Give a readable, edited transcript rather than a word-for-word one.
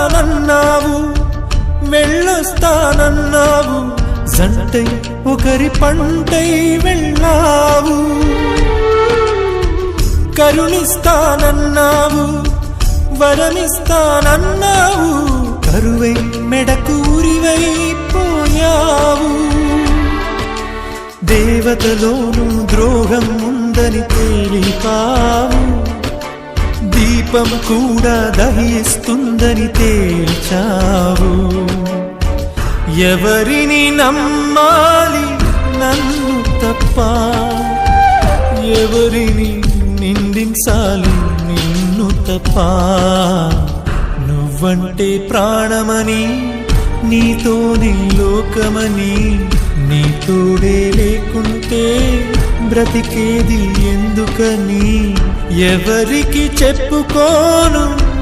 వస్తానన్నావు, వెళ్ళొస్తానన్నావు, జంటై ఒకరి పంటై వెళ్ళావు. కరుణిస్తానన్నావు, వరమిస్తానన్నావు, కరువై మెడకూరివై పోయావు. దేవతలోనూ ద్రోహం ఉందని తేలిపావు, దీపం కూడా దహిస్తుందని తేల్చావు. ఎవరిని నమ్మాలి నన్ను తప్ప, ఎవరిని నిందించాలి నిన్ను తప్ప. నువ్వంటే ప్రాణమని, నీతోనే లోకమని, నీ తోడే లేకుంటే బ్రతికేది ఎందుకని. ఎవరికి చెప్పుకోను